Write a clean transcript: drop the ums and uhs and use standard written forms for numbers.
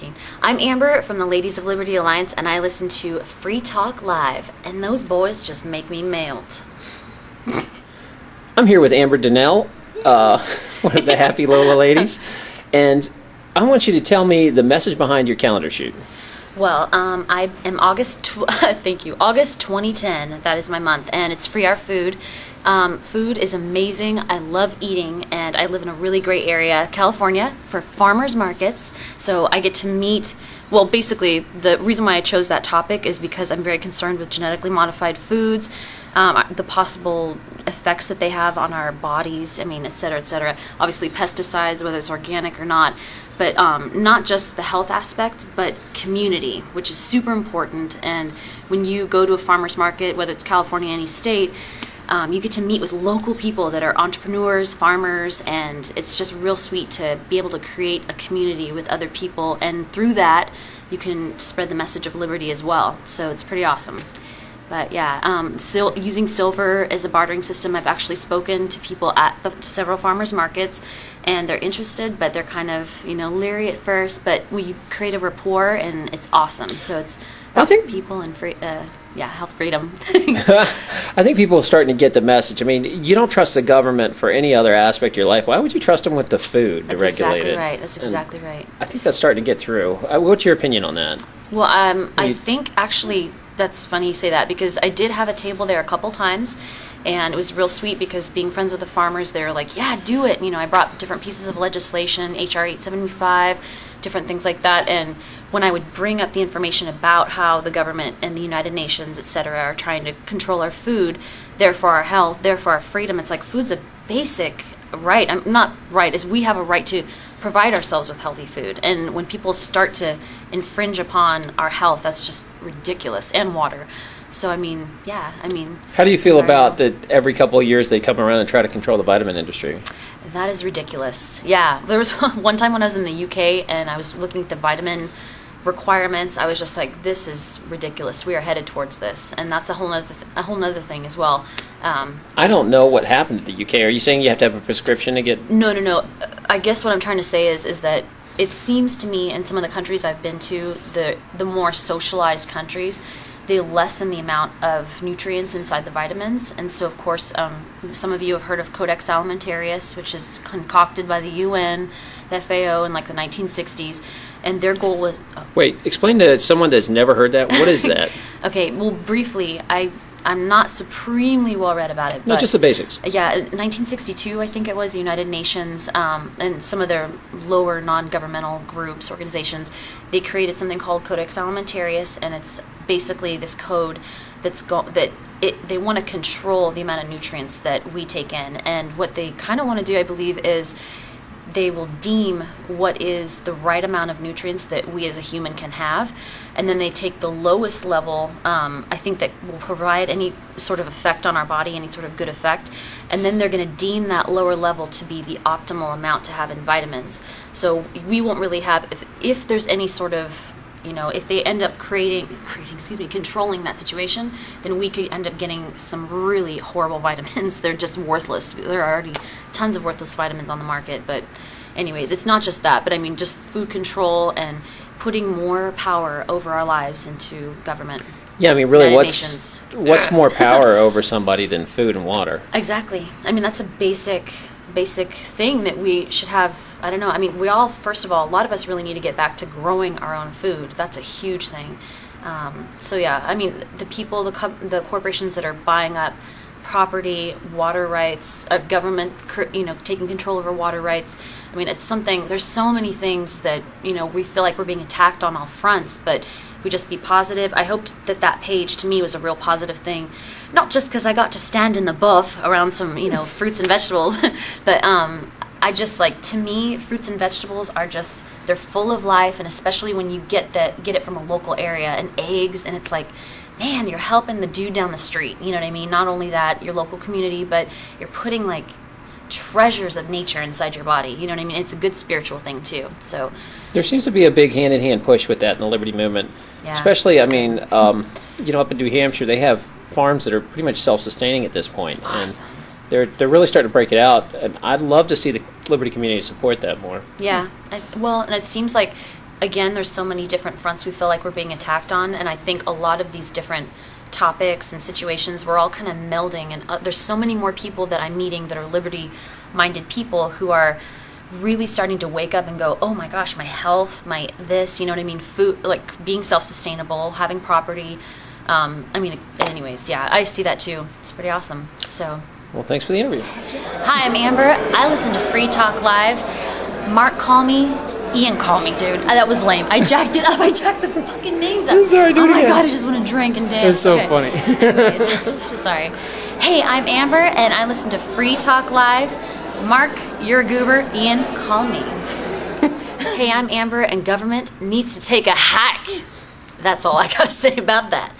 I'm Amber from the Ladies of Liberty Alliance, and I listen to Free Talk Live, and those boys just make me melt. I'm here with Amber Danelle, one of the Happy Lola ladies, and I want you to tell me the message behind your calendar shoot. Well, I am August 2010. That is my month, and it's Free Our Food. Food is amazing. I love eating, and I live in a really great area, California, for farmers markets. So I get to meet, well, basically, the reason why I chose that topic is because I'm very concerned with genetically modified foods, the possible effects that they have on our bodies, et cetera, et cetera. Obviously, pesticides, whether it's organic or not, but not just the health aspect, but community, which is super important. And when you go to a farmer's market, whether it's California, any state, you get to meet with local people that are entrepreneurs, farmers, and it's just real sweet to be able to create a community with other people. And through that, you can spread the message of liberty as well. So it's pretty awesome. But yeah, using silver as a bartering system, I've actually spoken to people at several farmers markets, and they're interested, but they're kind of leery at first. But we create a rapport, and it's awesome. So it's about people and health freedom. I think people are starting to get the message. You don't trust the government for any other aspect of your life. Why would you trust them with the food to regulate it? That's exactly right. I think that's starting to get through. What's your opinion on that? Well, I think actually that's funny you say that, because I did have a table there a couple times, and it was real sweet because being friends with the farmers, they were like, yeah, do it. I brought different pieces of legislation, HR 875, different things like that. And when I would bring up the information about how the government and the United Nations, et cetera, are trying to control our food, therefore our health, therefore our freedom, it's like food's a basic right. Not right, is we have a right to provide ourselves with healthy food. And when people start to infringe upon our health, that's just ridiculous. And water. So, How do you feel about that every couple of years they come around and try to control the vitamin industry? That is ridiculous. Yeah. There was one time when I was in the UK and I was looking at the vitamin requirements, I was just like, this is ridiculous. We are headed towards this. And that's a whole nother thing as well. I don't know what happened to the UK. Are you saying you have to have a prescription to get... No. I guess what I'm trying to say is that it seems to me in some of the countries I've been to, the more socialized countries, they lessen the amount of nutrients inside the vitamins. And so, of course, some of you have heard of Codex Alimentarius, which is concocted by the UN, the FAO in like the 1960s. And their goal was... Wait, explain to someone that's never heard that. What is that? Okay, well, briefly, I'm not supremely well read about it. No, just the basics. Yeah, in 1962, I think it was, the United Nations and some of their lower non-governmental groups, organizations, they created something called Codex Alimentarius, and it's basically this code they want to control the amount of nutrients that we take in. And what they kind of want to do, I believe, is they will deem what is the right amount of nutrients that we as a human can have, and then they take the lowest level, I think that will provide any sort of effect on our body, any sort of good effect, and then they're going to deem that lower level to be the optimal amount to have in vitamins. So we won't really have, if there's any sort of, if they end up controlling that situation, then we could end up getting some really horrible vitamins. They're just worthless. There are already tons of worthless vitamins on the market. But anyways, it's not just that, but just food control and putting more power over our lives into government. Yeah, really, what's more power over somebody than food and water? Exactly. That's a basic thing that we should have. I don't know. We all, first of all, a lot of us really need to get back to growing our own food. That's a huge thing. So yeah, the people, the corporations that are buying up property, water rights, government, taking control over water rights. It's something. There's so many things that we feel like we're being attacked on all fronts, but if we just be positive. I hoped that page to me was a real positive thing, not just because I got to stand in the buff around some fruits and vegetables, but I just to me, fruits and vegetables are just, they're full of life, and especially when you get it from a local area, and eggs, and it's like, man, you're helping the dude down the street. You know what I mean? Not only that, your local community, but you're putting treasures of nature inside your body. You know what I mean? It's a good spiritual thing too. So there seems to be a big hand-in-hand push with that in the liberty movement. Yeah, especially, up in New Hampshire, they have farms that are pretty much self-sustaining at this point. Awesome. And they're really starting to break it out, and I'd love to see the liberty community support that more. Yeah. And it seems like again, there's so many different fronts we feel like we're being attacked on, and I think a lot of these different topics and situations, we're all kind of melding, and there's so many more people that I'm meeting that are liberty-minded people who are really starting to wake up and go, oh my gosh, my health, my this, you know what I mean, food, like being self-sustainable, having property. I mean, anyways, yeah, I see that too. It's pretty awesome. So, Well, thanks for the interview. hi, I'm Amber. I listen to Free Talk Live. Mark, call me. Ian, call me, dude. That was lame. I jacked it up. I jacked the fucking names up. It's all right, do oh it my again. God, I just want to drink and dance. It's so Okay. funny. Anyways, I'm so sorry. Hey, I'm Amber, and I listen to Free Talk Live. Mark, you're a goober. Ian, call me. Hey, I'm Amber, and government needs to take a hike. That's all I gotta say about that.